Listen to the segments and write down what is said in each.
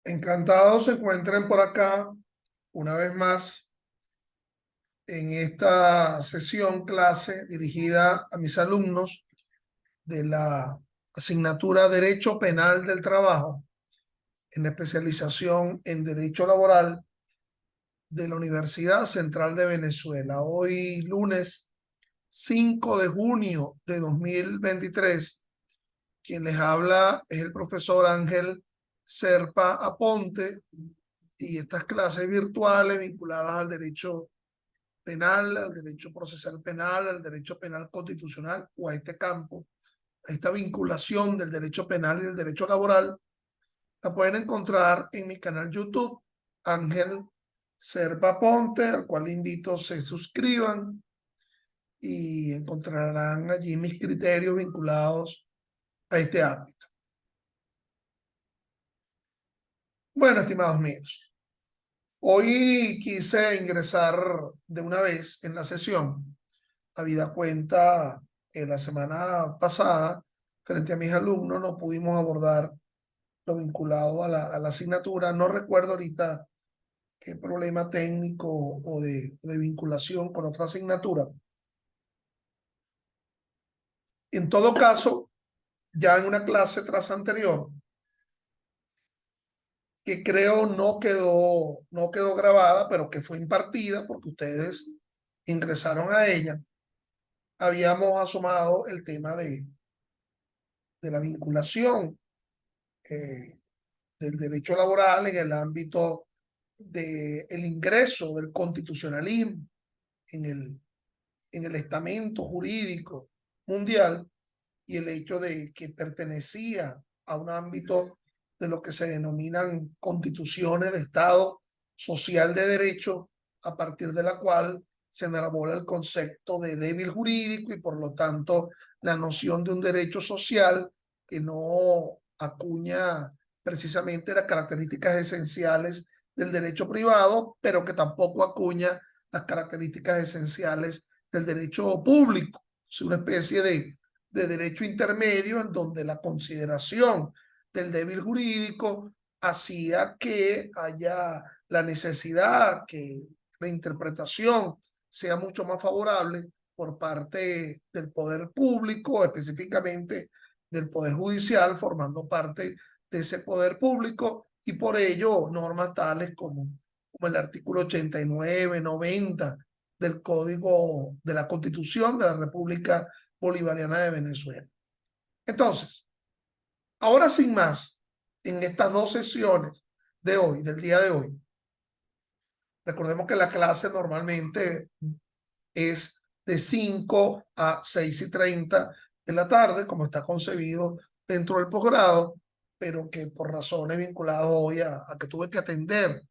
Encantados se encuentren por acá una vez más en esta sesión clase dirigida a mis alumnos de la asignatura Derecho Penal del Trabajo en especialización en Derecho Laboral de la Universidad Central de Venezuela. Hoy lunes 5 de junio de 2023, quien les habla es el profesor Ángel Serpa Aponte, y estas clases virtuales vinculadas al derecho penal, al derecho procesal penal, al derecho penal constitucional o a este campo, a esta vinculación del derecho penal y del derecho laboral, la pueden encontrar en mi canal YouTube, Ángel Serpa Ponte, al cual invito se suscriban y encontrarán allí mis criterios vinculados a este ámbito. Bueno, estimados míos, hoy quise ingresar de una vez en la sesión, habida cuenta que la semana pasada, frente a mis alumnos, no pudimos abordar lo vinculado a la asignatura. No recuerdo ahorita qué problema técnico o de vinculación con otra asignatura. En todo caso, ya en una clase tras anterior, que creo no quedó grabada, pero que fue impartida porque ustedes ingresaron a ella, habíamos asomado el tema de la vinculación del derecho laboral en el ámbito del ingreso del constitucionalismo en el estamento jurídico mundial, y el hecho de que pertenecía a un ámbito de lo que se denominan constituciones de Estado social de derecho, a partir de la cual se enarbola el concepto de débil jurídico y por lo tanto la noción de un derecho social que no acuña precisamente las características esenciales del derecho privado, pero que tampoco acuña las características esenciales del derecho público. Es una especie de derecho intermedio en donde la consideración del débil jurídico hacía que haya la necesidad que la interpretación sea mucho más favorable por parte del poder público, específicamente del poder judicial, formando parte de ese poder público, y por ello normas tales como el artículo 89, 90 del Código de la Constitución de la República Bolivariana de Venezuela. Entonces, ahora sin más, en estas dos sesiones de hoy, del día de hoy, recordemos que la clase normalmente es de 5 a 6:30 de la tarde, como está concebido dentro del posgrado, pero que por razones vinculadas hoy a que tuve que atender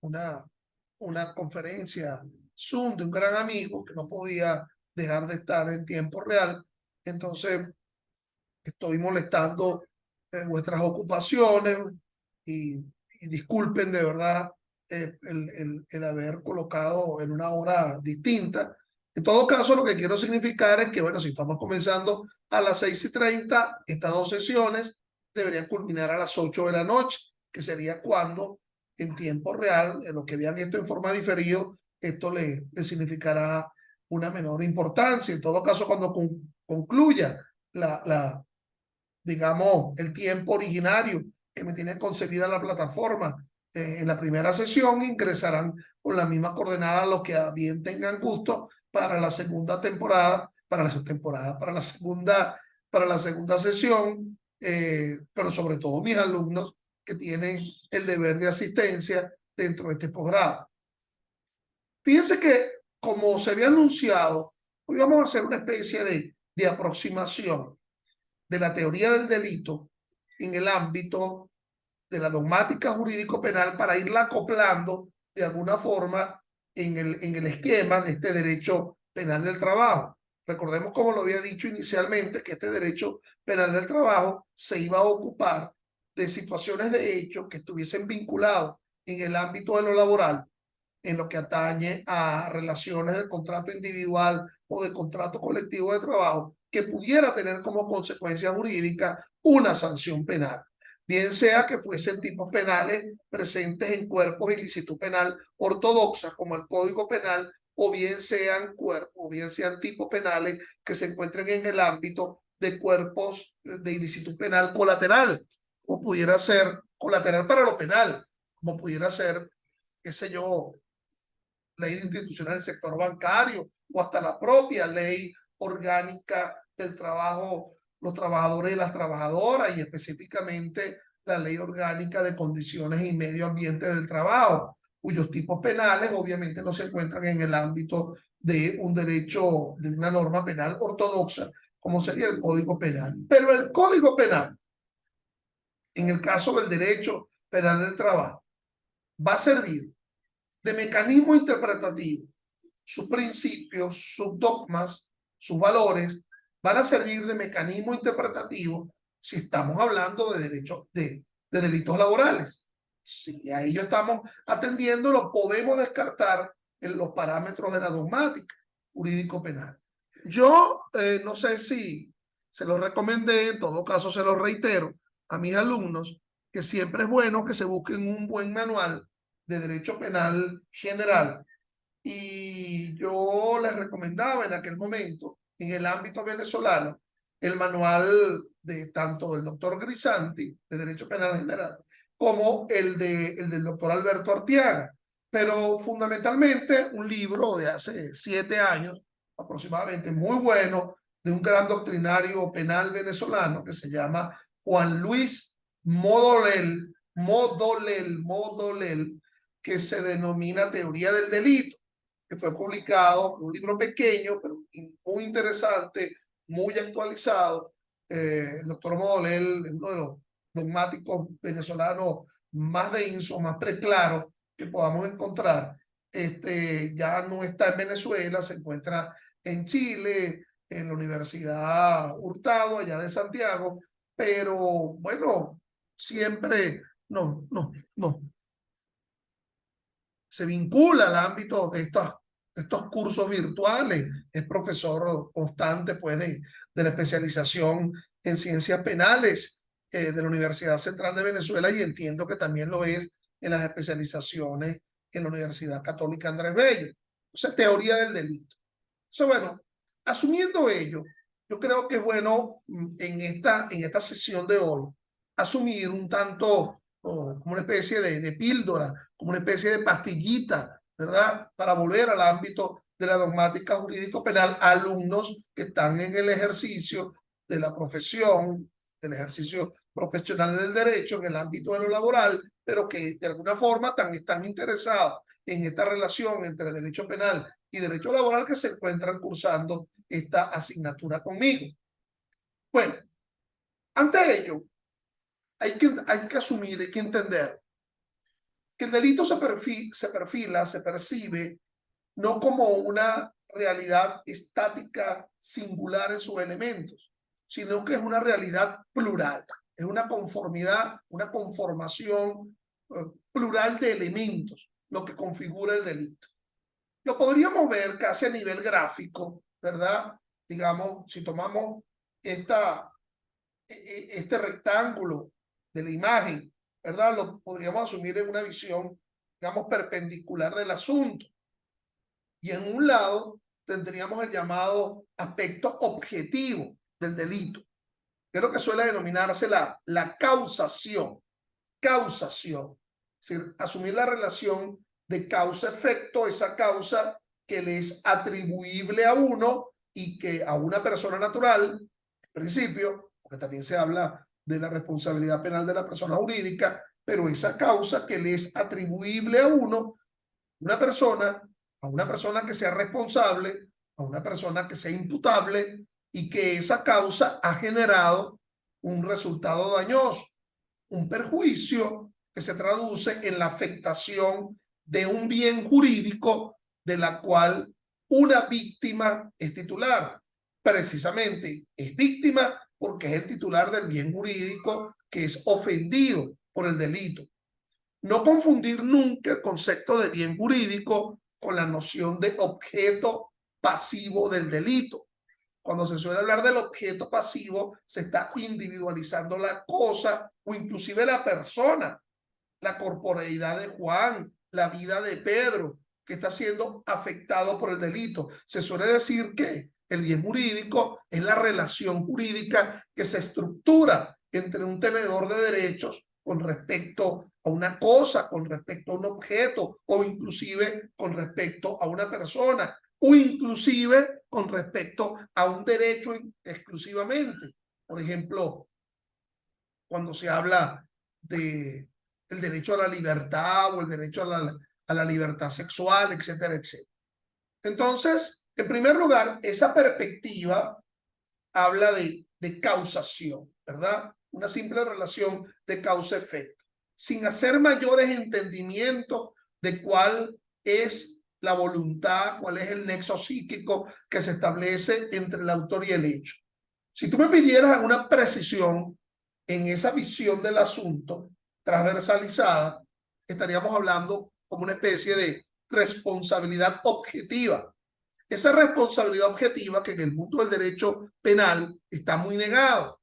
una conferencia Zoom de un gran amigo que no podía dejar de estar en tiempo real. Entonces, estoy molestando vuestras ocupaciones y, y disculpen de verdad el haber colocado en una hora distinta. En todo caso, lo que quiero significar es que, bueno, si estamos comenzando a las 6:30, estas dos sesiones deberían culminar a las 8 de la noche, que sería cuando en tiempo real, en los que vean esto en forma diferido, esto le significará una menor importancia. En todo caso, cuando concluya la, digamos, el tiempo originario que me tiene concebida la plataforma en la primera sesión, ingresarán con la misma coordenada los que bien tengan gusto para la segunda temporada, para la segunda sesión, pero sobre todo mis alumnos que tienen el deber de asistencia dentro de este posgrado. Fíjense que, como se había anunciado, hoy vamos a hacer una especie de aproximación de la teoría del delito en el ámbito de la dogmática jurídico-penal para irla acoplando de alguna forma en el esquema de este derecho penal del trabajo. Recordemos, como lo había dicho inicialmente, que este derecho penal del trabajo se iba a ocupar de situaciones de hecho que estuviesen vinculados en el ámbito de lo laboral, en lo que atañe a relaciones de contrato individual o de contrato colectivo de trabajo, que pudiera tener como consecuencia jurídica una sanción penal. bien sea que fuesen tipos penales presentes en cuerpos de ilicitud penal ortodoxa, como el Código Penal, o bien sean cuerpos, o bien sean tipos penales que se encuentren en el ámbito de cuerpos de ilicitud penal colateral, como pudiera ser colateral para lo penal, como pudiera ser, qué sé yo, ley institucional del sector bancario o hasta la propia ley orgánica del trabajo, los trabajadores y las trabajadoras, y específicamente la ley orgánica de condiciones y medio ambiente del trabajo, cuyos tipos penales obviamente no se encuentran en el ámbito de un derecho, de una norma penal ortodoxa, como sería el Código Penal. Pero el Código Penal, en el caso del derecho penal del trabajo, va a servir de mecanismo interpretativo. Sus principios, sus dogmas, sus valores van a servir de mecanismo interpretativo si estamos hablando de derechos de delitos laborales. Si a ello estamos atendiendo, lo podemos descartar en los parámetros de la dogmática jurídico penal. Yo no sé si se lo recomendé, en todo caso se lo reitero a mis alumnos, que siempre es bueno que se busquen un buen manual de derecho penal general, y yo les recomendaba en aquel momento, en el ámbito venezolano, el manual de tanto del doctor Grisanti, de Derecho Penal General, como el del doctor Alberto Artiaga, pero fundamentalmente un libro de hace 7 años aproximadamente, muy bueno, de un gran doctrinario penal venezolano que se llama Juan Luis Modolel, que se denomina Teoría del Delito, que fue publicado, un libro pequeño, pero muy interesante, muy actualizado. El doctor Modolel es uno de los dogmáticos venezolanos más densos, más preclaros que podamos encontrar. Ya no está en Venezuela, se encuentra en Chile, en la Universidad Hurtado, allá de Santiago, pero bueno, siempre no se vincula al ámbito de estos cursos virtuales, es profesor constante pues, de la especialización en ciencias penales de la Universidad Central de Venezuela, y entiendo que también lo es en las especializaciones en la Universidad Católica Andrés Bello. Entonces, teoría del delito. Entonces, bueno, asumiendo ello, yo creo que es bueno en esta sesión de hoy asumir un tanto como una especie de píldora, como una especie de pastillita, ¿verdad? Para volver al ámbito de la dogmática jurídico penal a alumnos que están en el ejercicio de la profesión, del ejercicio profesional del derecho en el ámbito de lo laboral, pero que de alguna forma también están interesados en esta relación entre derecho penal y derecho laboral, que se encuentran cursando esta asignatura conmigo. Bueno, ante ello, hay que asumir, hay que entender que el delito se perfila, se percibe no como una realidad estática, singular en sus elementos, sino que es una realidad plural, es una conformidad, una conformación plural de elementos, lo que configura el delito. Lo podríamos ver casi a nivel gráfico, ¿verdad? Digamos, si tomamos este rectángulo de la imagen, ¿verdad? Lo podríamos asumir en una visión, digamos, perpendicular del asunto. Y en un lado tendríamos el llamado aspecto objetivo del delito, que es lo que suele denominarse la causación. Causación. Es decir, asumir la relación de causa-efecto, esa causa que le es atribuible a uno y que a una persona natural, en principio, porque también se habla de la responsabilidad penal de la persona jurídica, pero esa causa que le es atribuible a uno, a una persona que sea responsable, a una persona que sea imputable, y que esa causa ha generado un resultado dañoso, un perjuicio que se traduce en la afectación de un bien jurídico de la cual una víctima es titular. Precisamente es víctima porque es el titular del bien jurídico que es ofendido por el delito. No confundir nunca el concepto de bien jurídico con la noción de objeto pasivo del delito. Cuando se suele hablar del objeto pasivo, se está individualizando la cosa o inclusive la persona, la corporeidad de Juan, la vida de Pedro, que está siendo afectado por el delito. Se suele decir que el bien jurídico es la relación jurídica que se estructura entre un tenedor de derechos con respecto a una cosa, con respecto a un objeto, o inclusive con respecto a una persona, o inclusive con respecto a un derecho exclusivamente. Por ejemplo, cuando se habla de el derecho a la libertad o el derecho a la libertad sexual, etcétera, etcétera. Entonces, en primer lugar, esa perspectiva habla de causación, ¿verdad? Una simple relación de causa-efecto, sin hacer mayores entendimientos de cuál es la voluntad, cuál es el nexo psíquico que se establece entre el autor y el hecho. Si tú me pidieras una precisión en esa visión del asunto transversalizada, estaríamos hablando como una especie de responsabilidad objetiva. Esa responsabilidad objetiva que en el mundo del derecho penal está muy negada,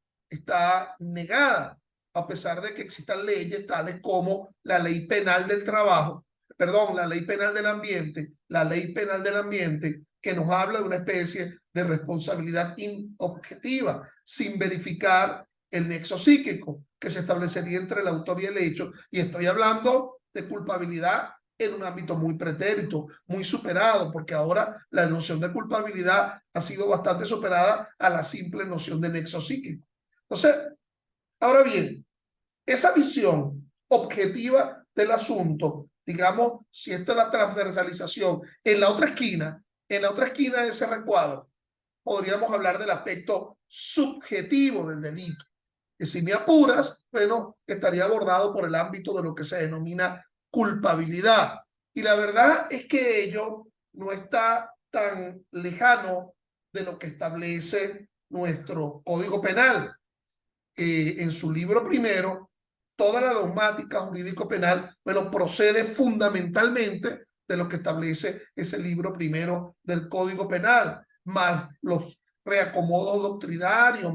a pesar de que existan leyes tales como la ley penal del trabajo, perdón, la ley penal del ambiente, la ley penal del ambiente, que nos habla de una especie de responsabilidad objetiva, sin verificar el nexo psíquico que se establecería entre el autor y el hecho. Y estoy hablando de culpabilidad en un ámbito muy pretérito, muy superado, porque ahora la noción de culpabilidad ha sido bastante superada a la simple noción de nexo psíquico. Entonces, ahora bien, esa visión objetiva del asunto, digamos, si esta es la transversalización, en la otra esquina de ese recuadro, podríamos hablar del aspecto subjetivo del delito, que si me apuras, bueno, estaría abordado por el ámbito de lo que se denomina culpabilidad. Y la verdad es que ello no está tan lejano de lo que establece nuestro Código Penal. En su libro primero, toda la dogmática jurídico-penal, bueno, procede fundamentalmente de lo que establece ese libro primero del Código Penal, más los reacomodos doctrinarios,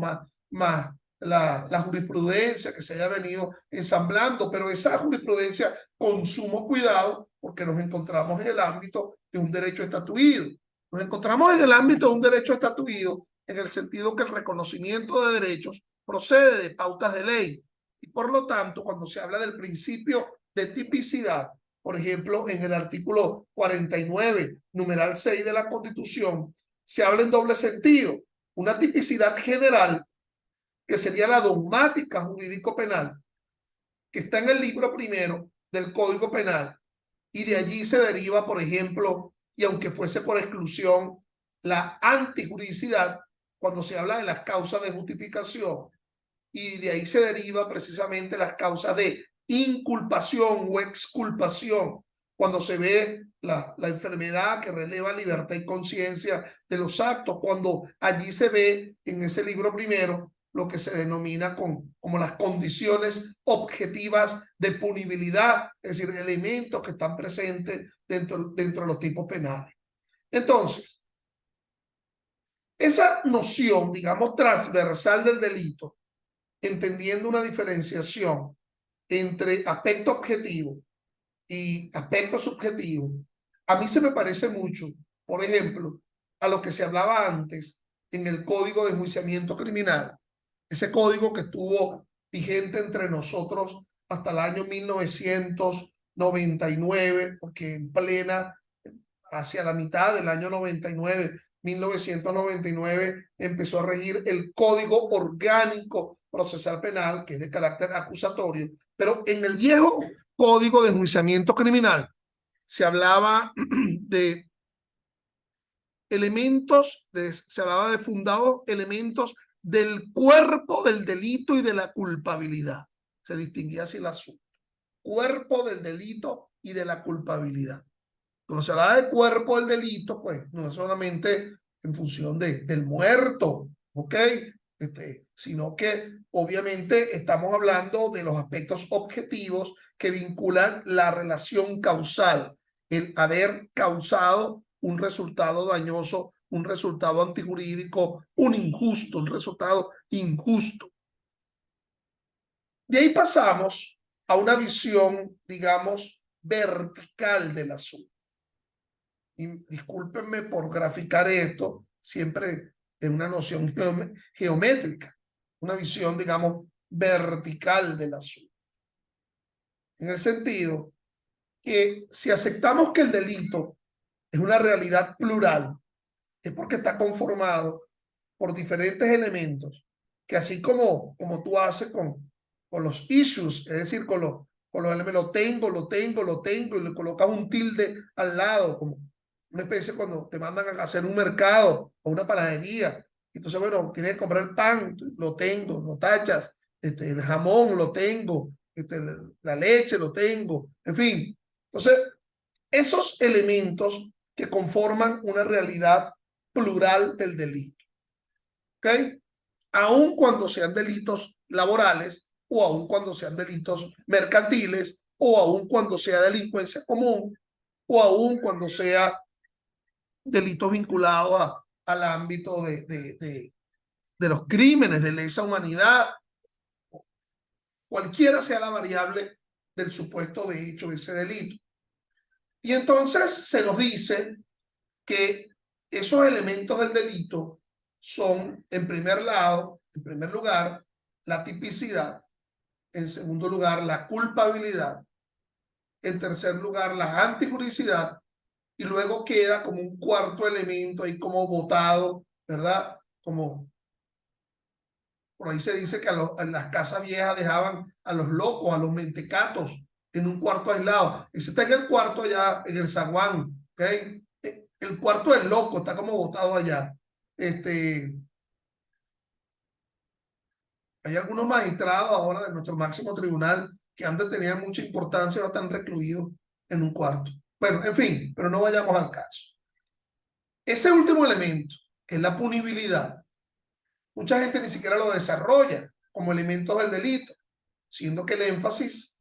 más la jurisprudencia que se haya venido ensamblando, pero esa jurisprudencia con sumo cuidado, porque nos encontramos en el ámbito de un derecho estatuido. Nos encontramos en el ámbito de un derecho estatuido en el sentido que el reconocimiento de derechos procede de pautas de ley. Y por lo tanto, cuando se habla del principio de tipicidad, por ejemplo, en el artículo 49, numeral 6 de la Constitución, se habla en doble sentido. Una tipicidad general, que sería la dogmática jurídico-penal, que está en el libro primero del Código Penal, y de allí se deriva, por ejemplo, y aunque fuese por exclusión, la antijuridicidad, cuando se habla de las causas de justificación, y de ahí se deriva precisamente las causas de inculpación o exculpación, cuando se ve la enfermedad que releva libertad y conciencia de los actos, cuando allí se ve en ese libro primero lo que se denomina como las condiciones objetivas de punibilidad, es decir, elementos que están presentes dentro de los tipos penales. Entonces, esa noción, digamos, transversal del delito, entendiendo una diferenciación entre aspecto objetivo y aspecto subjetivo, a mí se me parece mucho, por ejemplo, a lo que se hablaba antes en el Código de Enjuiciamiento Criminal, ese código que estuvo vigente entre nosotros hasta el año 1999, porque en plena, hacia la mitad del año 99, 1999, empezó a regir el Código Orgánico Procesal Penal, que es de carácter acusatorio, pero en el viejo Código de Enjuiciamiento Criminal se hablaba de elementos, se hablaba de fundados elementos del cuerpo del delito y de la culpabilidad. Se distinguía así el asunto. Cuerpo del delito y de la culpabilidad. Cuando se habla de cuerpo del delito, pues no es solamente en función del muerto, ¿ok? Sino que obviamente estamos hablando de los aspectos objetivos que vinculan la relación causal, el haber causado un resultado dañoso, un resultado antijurídico, un resultado injusto. De ahí pasamos a una visión, digamos, vertical del asunto. Y discúlpenme por graficar esto, siempre en una noción geométrica, una visión, digamos, vertical del asunto. En el sentido que si aceptamos que el delito es una realidad plural, es porque está conformado por diferentes elementos, que así como tú haces con los issues, es decir, con los elementos, lo tengo, y le colocas un tilde al lado, como una especie cuando te mandan a hacer un mercado o una panadería. Entonces, bueno, tienes que comprar el pan, lo tengo, lo tachas, el jamón lo tengo, la leche lo tengo, en fin. Entonces, esos elementos que conforman una realidad plural del delito. ¿Ok? Aun cuando sean delitos laborales o aun cuando sean delitos mercantiles o aun cuando sea delincuencia común o aun cuando sea delitos vinculados al ámbito de los crímenes de lesa humanidad, cualquiera sea la variable del supuesto de hecho de ese delito. Y entonces se nos dice que esos elementos del delito son, en primer lugar, la tipicidad, en segundo lugar, la culpabilidad, en tercer lugar, la antijuricidad, y luego queda como un cuarto elemento ahí como votado, ¿verdad? Como por ahí se dice que en las casas viejas dejaban a los locos, a los mentecatos, en un cuarto aislado. Ese está en el cuarto allá, en el zaguán, ¿ok? El cuarto del loco está como botado allá. Hay algunos magistrados ahora de nuestro máximo tribunal que antes tenían mucha importancia y ahora están recluidos en un cuarto. Bueno, en fin, pero no vayamos al caso. Ese último elemento, que es la punibilidad, mucha gente ni siquiera lo desarrolla como elementos del delito, siendo que el énfasis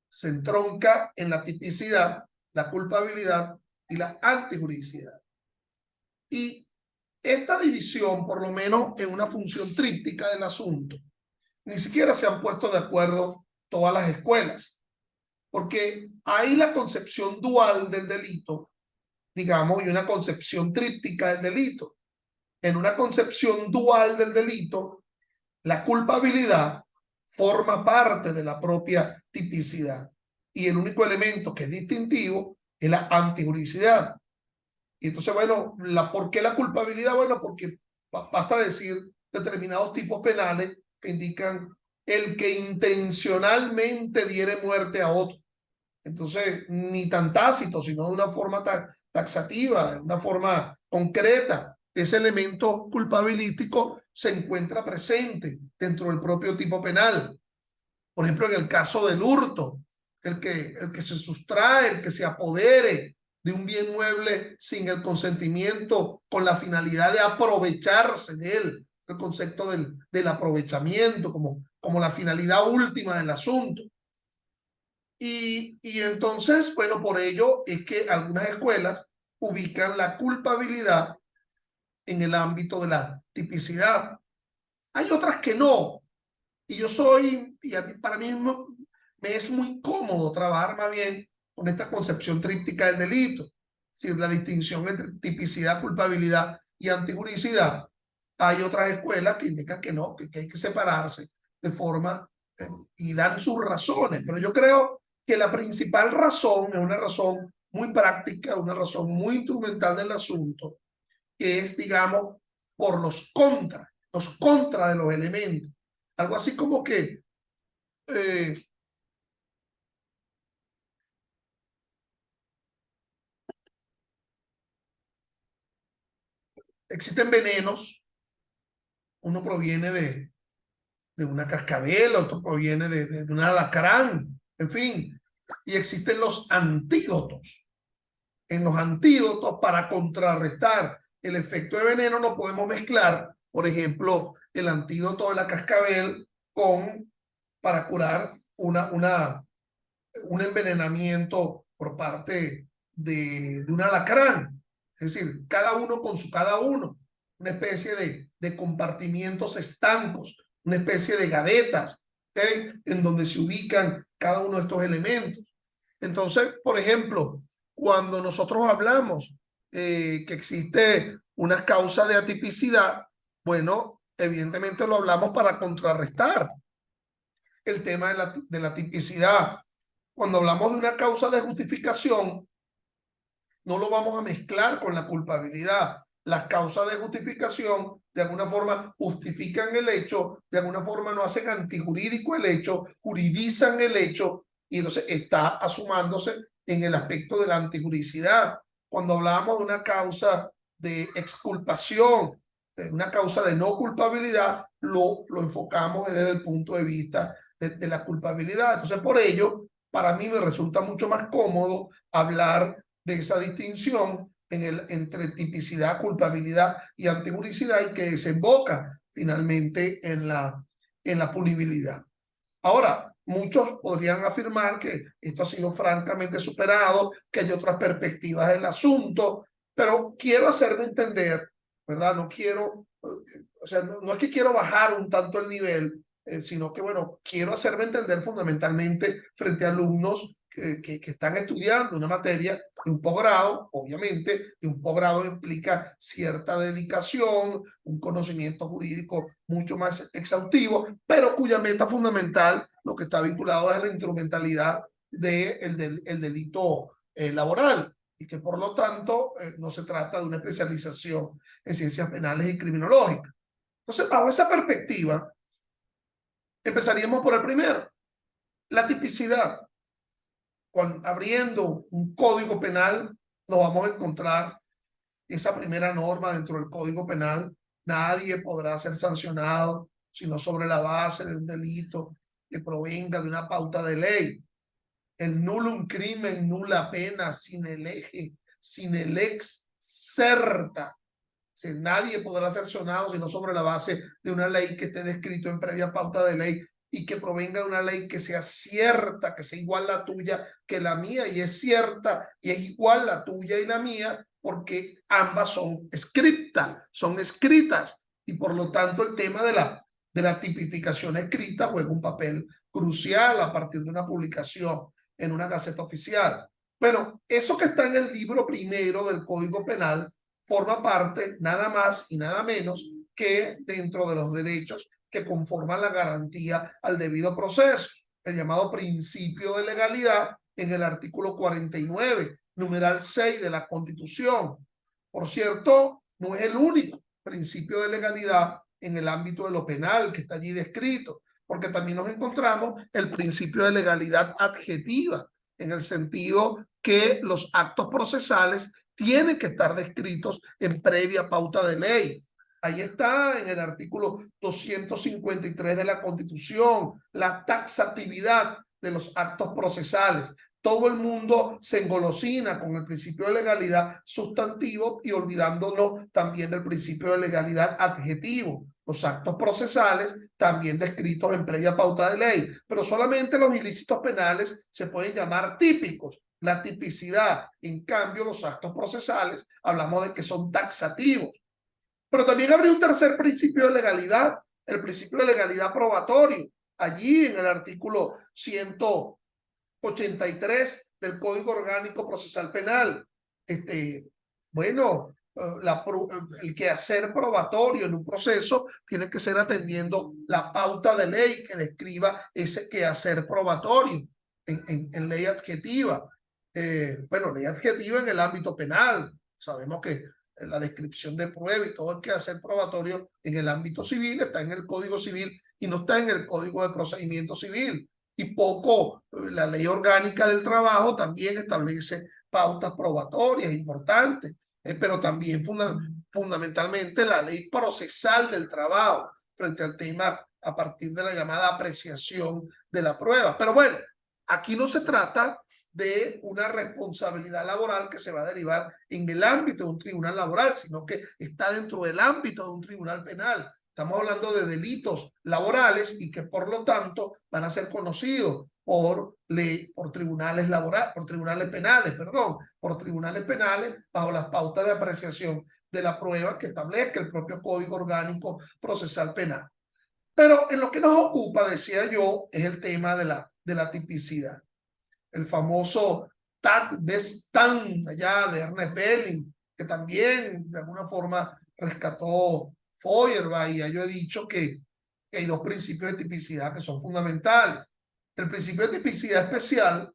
se entronca en la tipicidad, la culpabilidad y la antijuridicidad. Y esta división, por lo menos en una función tríptica del asunto, ni siquiera se han puesto de acuerdo todas las escuelas, porque hay la concepción dual del delito, digamos, y una concepción tríptica del delito. En una concepción dual del delito, la culpabilidad forma parte de la propia tipicidad y el único elemento que es distintivo es la antijuridicidad. Y entonces, bueno, ¿por qué la culpabilidad? Bueno, porque basta decir determinados tipos penales que indican el que intencionalmente diere muerte a otro. Entonces, ni tan tácito, sino de una forma taxativa, de una forma concreta. Ese elemento culpabilístico se encuentra presente dentro del propio tipo penal. Por ejemplo, en el caso del hurto, el que se sustrae, el que se apodere de un bien mueble sin el consentimiento, con la finalidad de aprovecharse de él, el concepto del aprovechamiento como la finalidad última del asunto. Y entonces, bueno, por ello es que algunas escuelas ubican la culpabilidad en el ámbito de la tipicidad. Hay otras que no. Y yo soy, para mí me es muy cómodo trabajar más bien con esta concepción tríptica del delito. Es decir, la distinción entre tipicidad, culpabilidad y antijuridicidad. Hay otras escuelas que indican que no, que hay que separarse de forma y dan sus razones. Pero yo creo que la principal razón es una razón muy práctica, una razón muy instrumental del asunto, que es, digamos, por los contras de los elementos. Algo así como que existen venenos, uno proviene de una cascabel, otro proviene de un alacrán, en fin, y existen los antídotos. En los antídotos, para contrarrestar el efecto de veneno, no podemos mezclar, por ejemplo, el antídoto de la cascabel para curar un envenenamiento por parte de un alacrán. Es decir, cada uno con su cada uno, una especie de compartimientos estancos, una especie de gavetas, ¿okay? En donde se ubican cada uno de estos elementos. Entonces, por ejemplo, cuando nosotros hablamos que existe una causa de atipicidad, bueno, evidentemente lo hablamos para contrarrestar el tema de la tipicidad. Cuando hablamos de una causa de justificación, no lo vamos a mezclar con la culpabilidad. Las causas de justificación de alguna forma justifican el hecho, de alguna forma no hacen antijurídico el hecho, juridizan el hecho y entonces está asumándose en el aspecto de la antijuridicidad. Cuando hablamos de una causa de exculpación, una causa de no culpabilidad, lo enfocamos desde el punto de vista de la culpabilidad. Entonces, por ello, para mí me resulta mucho más cómodo hablar de esa distinción entre tipicidad, culpabilidad y antijuridicidad y que desemboca finalmente en la punibilidad. Ahora, muchos podrían afirmar que esto ha sido francamente superado, que hay otras perspectivas del asunto, pero quiero hacerme entender, ¿verdad? No quiero, o sea, no es que quiero bajar un tanto el nivel, sino que, bueno, quiero hacerme entender fundamentalmente frente a alumnos que están estudiando una materia de un posgrado, obviamente, y un posgrado implica cierta dedicación, un conocimiento jurídico mucho más exhaustivo, pero cuya meta fundamental, lo que está vinculado es la instrumentalidad del delito laboral, y que por lo tanto no se trata de una especialización en ciencias penales y criminológicas. Entonces, bajo esa perspectiva, empezaríamos por el primero, la tipicidad. Abriendo un código penal, nos vamos a encontrar esa primera norma dentro del Código Penal. Nadie podrá ser sancionado sino sobre la base de un delito que provenga de una pauta de ley. El nullum crimen, nula pena, sin el eje, sin el ex certa. O sea, nadie podrá ser sancionado sino sobre la base de una ley que esté descrito en previa pauta de ley y que provenga de una ley que sea cierta, que sea igual la tuya que la mía, y es cierta y es igual la tuya y la mía, porque ambas son escritas, y por lo tanto el tema de la tipificación escrita juega un papel crucial a partir de una publicación en una gaceta oficial. Bueno, eso que está en el libro primero del Código Penal forma parte nada más y nada menos que dentro de los derechos que conforman la garantía al debido proceso, el llamado principio de legalidad en el artículo 49, numeral 6 de la Constitución. Por cierto, no es el único principio de legalidad en el ámbito de lo penal que está allí descrito, porque también nos encontramos el principio de legalidad adjetiva, en el sentido que los actos procesales tienen que estar descritos en previa pauta de ley. Ahí está en el artículo 253 de la Constitución, la taxatividad de los actos procesales. Todo el mundo se engolosina con el principio de legalidad sustantivo y olvidándonos también del principio de legalidad adjetivo. Los actos procesales también descritos en previa pauta de ley, pero solamente los ilícitos penales se pueden llamar típicos. La tipicidad, en cambio, los actos procesales, hablamos de que son taxativos. Pero también habría un tercer principio de legalidad, el principio de legalidad probatorio. Allí en el artículo 183 del Código Orgánico Procesal Penal. Bueno, el quehacer probatorio en un proceso tiene que ser atendiendo la pauta de ley que describa ese quehacer probatorio en ley adjetiva. Bueno, ley adjetiva en el ámbito penal. Sabemos que la descripción de prueba y todo el quehacer probatorio en el ámbito civil está en el Código Civil y no está en el Código de Procedimiento Civil. Y poco, la Ley Orgánica del Trabajo también establece pautas probatorias importantes, pero también fundamentalmente la Ley Procesal del Trabajo frente al tema a partir de la llamada apreciación de la prueba. Pero bueno, aquí no se trata de una responsabilidad laboral que se va a derivar en el ámbito de un tribunal laboral, sino que está dentro del ámbito de un tribunal penal. Estamos hablando de delitos laborales y que por lo tanto van a ser conocidos por tribunales laborales, por tribunales penales, perdón, por tribunales penales bajo las pautas de apreciación de la prueba que establezca el propio Código Orgánico Procesal Penal. Pero en lo que nos ocupa, decía yo, es el tema de la tipicidad. El famoso Tat des Tan, allá de Ernest Belling, que también de alguna forma rescató Feuerbach, y ya yo he dicho que hay dos principios de tipicidad que son fundamentales. El principio de tipicidad especial,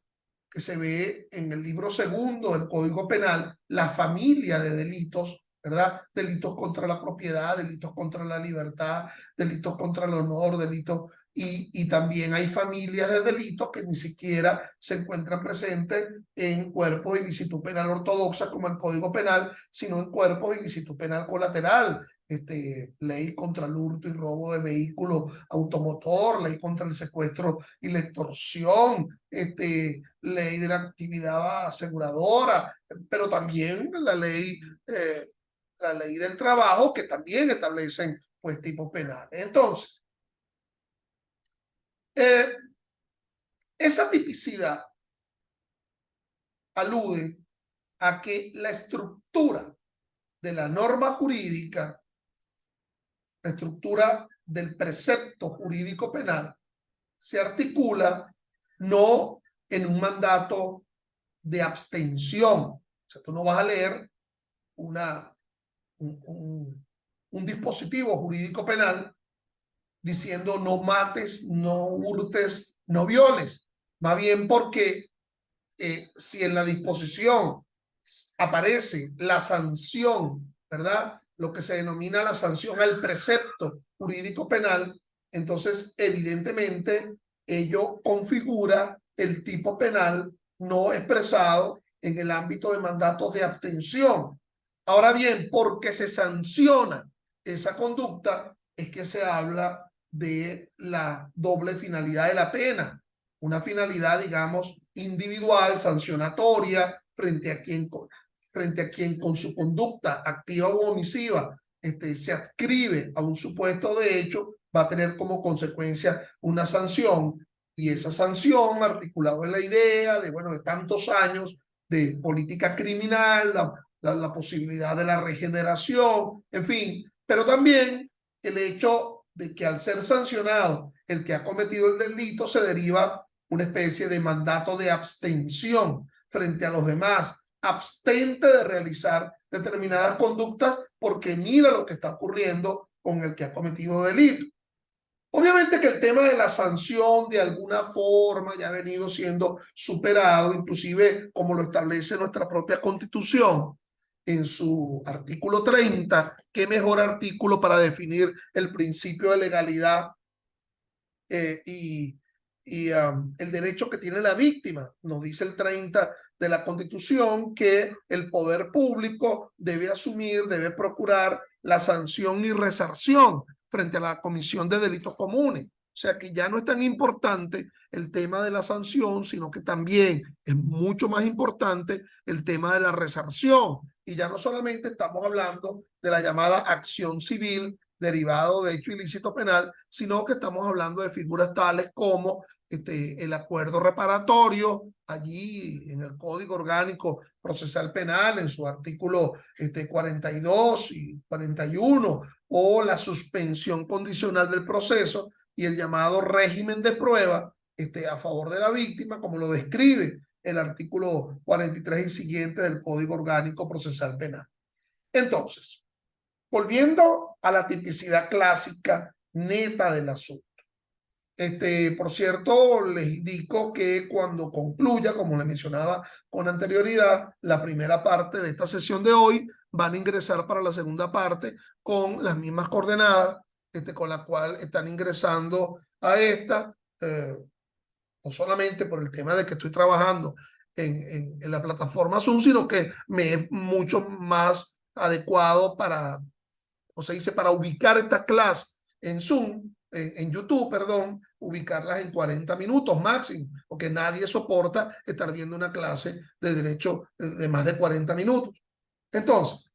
que se ve en el libro segundo del Código Penal, la familia de delitos, ¿verdad? Delitos contra la propiedad, delitos contra la libertad, delitos contra el honor, delitos... Y también hay familias de delitos que ni siquiera se encuentran presentes en cuerpos de ilicitud penal ortodoxa como el Código Penal, sino en cuerpos de ilicitud penal colateral, ley contra el hurto y robo de vehículos automotor, ley contra el secuestro y la extorsión, ley de la actividad aseguradora, pero también la ley del trabajo, que también establecen pues tipos penales. Entonces, esa tipicidad alude a que la estructura de la norma jurídica, la estructura del precepto jurídico penal, se articula no en un mandato de abstención. O sea, tú no vas a leer un dispositivo jurídico penal diciendo no mates, no hurtes, no violes. Más bien porque si en la disposición aparece la sanción, ¿verdad? Lo que se denomina la sanción al precepto jurídico penal, entonces evidentemente ello configura el tipo penal no expresado en el ámbito de mandatos de abstención. Ahora bien, porque se sanciona esa conducta, es que se habla de la doble finalidad de la pena. Una finalidad, digamos, individual, sancionatoria, frente a quien con su conducta activa o omisiva se adscribe a un supuesto de hecho, va a tener como consecuencia una sanción, y esa sanción, articulada en la idea de, bueno, de tantos años de política criminal, la posibilidad de la regeneración, en fin, pero también el hecho de que al ser sancionado el que ha cometido el delito, se deriva una especie de mandato de abstención frente a los demás. Abstente de realizar determinadas conductas porque mira lo que está ocurriendo con el que ha cometido delito. Obviamente que el tema de la sanción de alguna forma ya ha venido siendo superado, inclusive como lo establece nuestra propia Constitución en su artículo 30, qué mejor artículo para definir el principio de legalidad y el derecho que tiene la víctima. Nos dice el 30 de la Constitución que el poder público debe asumir, debe procurar la sanción y resarción frente a la comisión de delitos comunes. O sea que ya no es tan importante el tema de la sanción, sino que también es mucho más importante el tema de la resarción. Y ya no solamente estamos hablando de la llamada acción civil derivado de hecho ilícito penal, sino que estamos hablando de figuras tales como el acuerdo reparatorio, allí en el Código Orgánico Procesal Penal, en su artículo 42 y 41, o la suspensión condicional del proceso y el llamado régimen de prueba a favor de la víctima, como lo describe el artículo 43 y siguiente del Código Orgánico Procesal Penal. Entonces, volviendo a la tipicidad clásica neta del asunto. Por cierto, les indico que cuando concluya, como les mencionaba con anterioridad, la primera parte de esta sesión de hoy, van a ingresar para la segunda parte con las mismas coordenadas, con la cual están ingresando a esta, no solamente por el tema de que estoy trabajando en la plataforma Zoom, sino que me es mucho más adecuado para, o se dice, para ubicar estas clases en Zoom, en YouTube, perdón, ubicarlas en 40 minutos máximo, porque nadie soporta estar viendo una clase de derecho de más de 40 minutos. Entonces,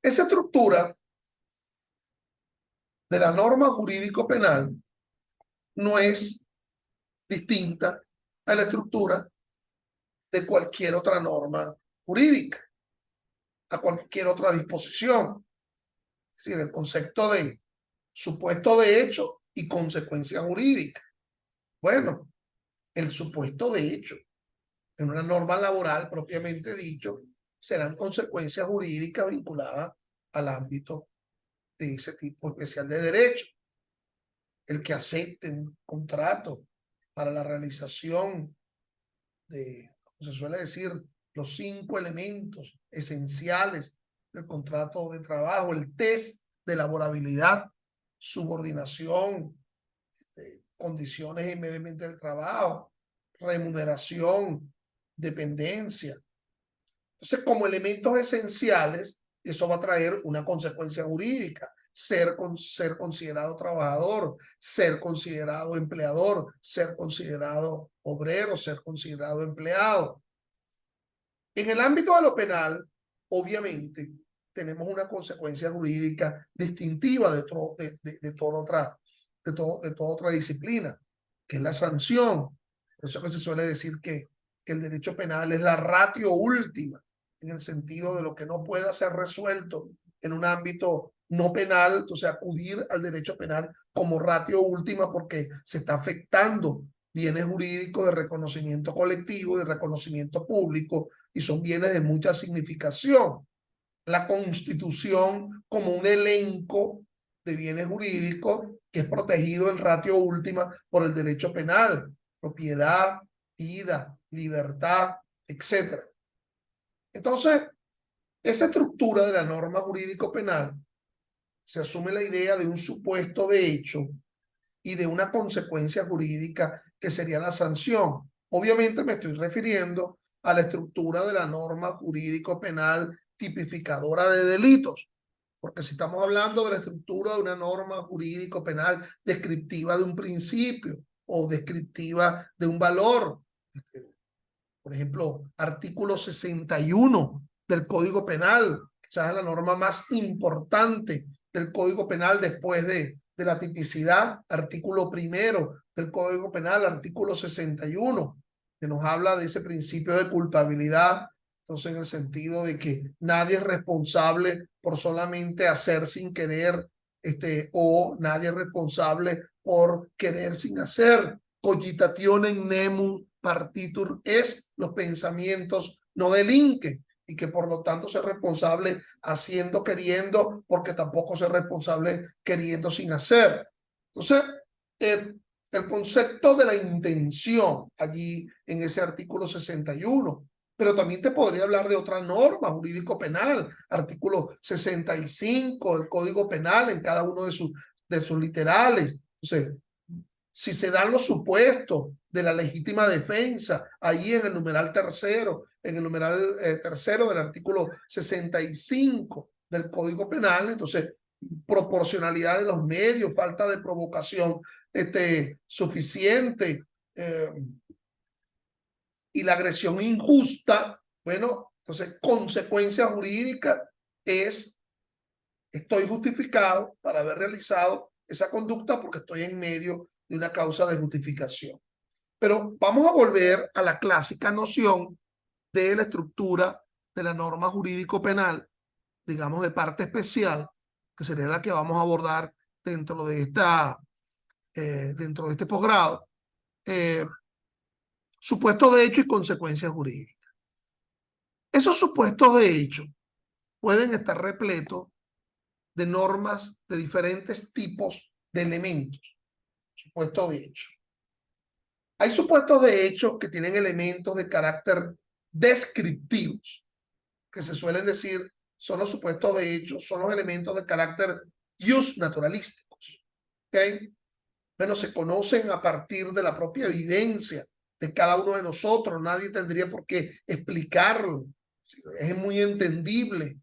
esa estructura de la norma jurídico penal no es distinta a la estructura de cualquier otra norma jurídica, a cualquier otra disposición. Es decir, el concepto de supuesto de hecho y consecuencia jurídica. Bueno, el supuesto de hecho en una norma laboral propiamente dicho serán consecuencias jurídicas vinculadas al ámbito de ese tipo especial de derecho. El que acepte un contrato para la realización de, como se suele decir, los 5 elementos esenciales del contrato de trabajo, el test de laborabilidad, subordinación, condiciones inmediatamente del trabajo, remuneración, dependencia. Entonces, como elementos esenciales, eso va a traer una consecuencia jurídica. Ser considerado trabajador, ser considerado empleador, ser considerado obrero, ser considerado empleado. En el ámbito de lo penal, obviamente, tenemos una consecuencia jurídica distintiva de toda otra disciplina, que es la sanción. Por eso que se suele decir que el derecho penal es la ratio última, en el sentido de lo que no pueda ser resuelto en un ámbito no penal, entonces acudir al derecho penal como ratio última porque se está afectando bienes jurídicos de reconocimiento colectivo, de reconocimiento público, y son bienes de mucha significación. La Constitución como un elenco de bienes jurídicos que es protegido en ratio última por el derecho penal, propiedad, vida, libertad, etc. Entonces, esa estructura de la norma jurídico penal se asume la idea de un supuesto de hecho y de una consecuencia jurídica que sería la sanción. Obviamente me estoy refiriendo a la estructura de la norma jurídico penal tipificadora de delitos, porque si estamos hablando de la estructura de una norma jurídico penal descriptiva de un principio o descriptiva de un valor, por ejemplo, artículo 61 del Código Penal, quizás es la norma más importante del Código Penal después de la tipicidad, artículo primero del Código Penal, artículo 61, que nos habla de ese principio de culpabilidad, entonces en el sentido de que nadie es responsable por solamente hacer sin querer, o nadie es responsable por querer sin hacer. Cogitationem nemo partitur es, los pensamientos no delinquen, y que por lo tanto ser responsable haciendo queriendo, porque tampoco ser responsable queriendo sin hacer. Entonces, el concepto de la intención allí en ese artículo 61, pero también te podría hablar de otra norma jurídico penal, artículo 65 del Código Penal en cada uno de sus literales. Entonces, si se dan los supuestos de la legítima defensa, ahí en el numeral tercero, del artículo 65 del Código Penal, entonces proporcionalidad de los medios, falta de provocación suficiente, y la agresión injusta, bueno, entonces consecuencia jurídica es estoy justificado para haber realizado esa conducta porque estoy en medio de una causa de justificación. Pero vamos a volver a la clásica noción de la estructura de la norma jurídico penal, digamos de parte especial, que sería la que vamos a abordar dentro de este posgrado. Supuestos de hecho y consecuencias jurídicas. Esos supuestos de hecho pueden estar repletos de normas de diferentes tipos de elementos. Supuesto de hecho. Hay supuestos de hecho que tienen elementos de carácter descriptivos, que se suelen decir son los supuestos de hecho, son los elementos de carácter naturalísticos. ¿Okay? Bueno, se conocen a partir de la propia vivencia de cada uno de nosotros. Nadie tendría por qué explicarlo. Es muy entendible.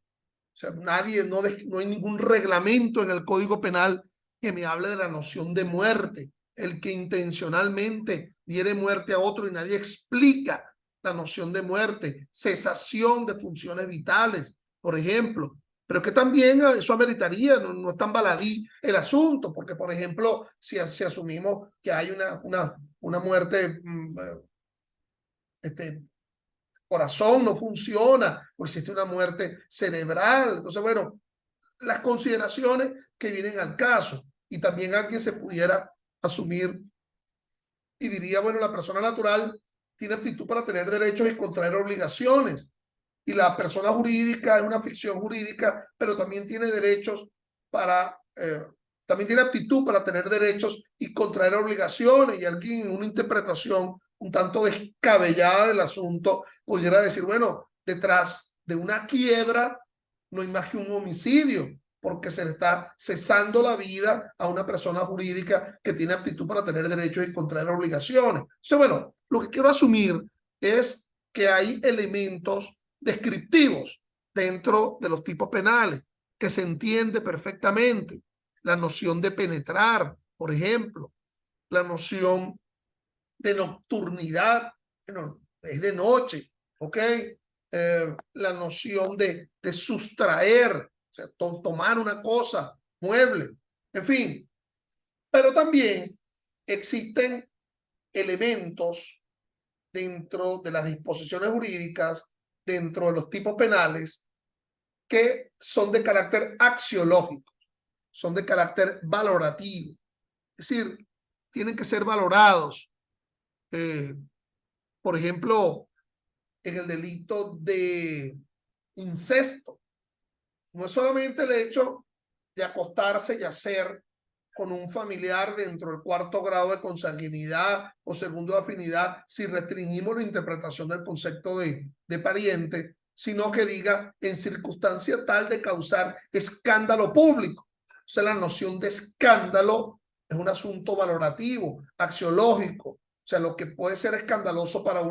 O sea, no hay ningún reglamento en el Código Penal que me hable de la noción de muerte. El que intencionalmente diere muerte a otro y nadie explica la noción de muerte, cesación de funciones vitales, por ejemplo. Pero que también eso ameritaría, no es tan baladí el asunto, porque, por ejemplo, si asumimos que hay una muerte, corazón no funciona, o existe una muerte cerebral. Entonces, bueno, las consideraciones que vienen al caso. Y también alguien se pudiera asumir y diría, bueno, la persona natural tiene aptitud para tener derechos y contraer obligaciones. Y la persona jurídica es una ficción jurídica, pero también tiene derechos para, también tiene aptitud para tener derechos y contraer obligaciones. Y alguien en una interpretación un tanto descabellada del asunto pudiera decir, bueno, detrás de una quiebra no hay más que un homicidio, porque se le está cesando la vida a una persona jurídica que tiene aptitud para tener derechos y contraer obligaciones. Entonces, bueno, lo que quiero asumir es que hay elementos descriptivos dentro de los tipos penales que se entiende perfectamente. La noción de penetrar, por ejemplo, la noción de nocturnidad, bueno, es de noche, ¿ok? La noción de sustraer, o sea, tomar una cosa, mueble, en fin. Pero también existen elementos dentro de las disposiciones jurídicas, dentro de los tipos penales, que son de carácter axiológico, son de carácter valorativo. Es decir, tienen que ser valorados. Por ejemplo, en el delito de incesto, no es solamente el hecho de acostarse y hacer con un familiar dentro del cuarto grado de consanguinidad o segundo de afinidad, si restringimos la interpretación del concepto de pariente, sino que diga en circunstancia tal de causar escándalo público. O sea, la noción de escándalo es un asunto valorativo, axiológico. O sea, lo que puede ser escandaloso para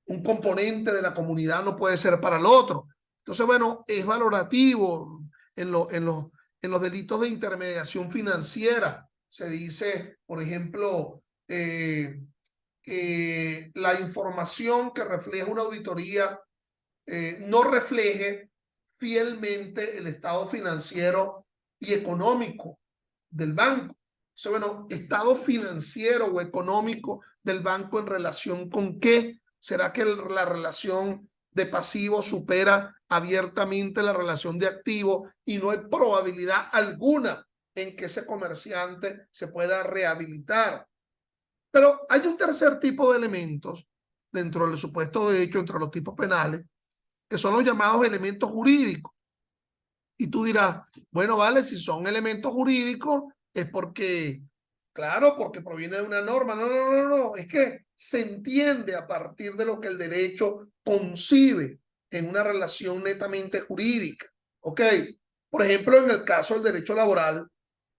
un componente de la comunidad no puede ser para el otro. Entonces, bueno, es valorativo en los delitos de intermediación financiera. Se dice, por ejemplo, que la información que refleja una auditoría no refleje fielmente el estado financiero y económico del banco. O sea, bueno, estado financiero o económico del banco en relación con qué. ¿Será que la relación de pasivo supera abiertamente la relación de activo y no hay probabilidad alguna en que ese comerciante se pueda rehabilitar? Pero hay un tercer tipo de elementos dentro del supuesto de hecho, entre los tipos penales, que son los llamados elementos jurídicos. Y tú dirás, bueno, vale, si son elementos jurídicos es porque, claro, porque proviene de una norma. No, no, no, no, es que se entiende a partir de lo que el derecho concibe en una relación netamente jurídica. ¿Ok? Por ejemplo, en el caso del derecho laboral,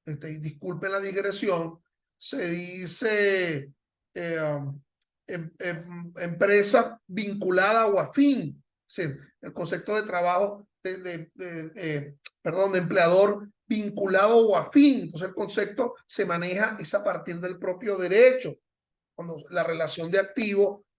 disculpen la digresión, se dice empresa vinculada o afín. Es decir, el concepto de trabajo, perdón, de empleador vinculado o afín. Entonces el concepto se maneja es a partir del propio derecho, cuando la relación de activo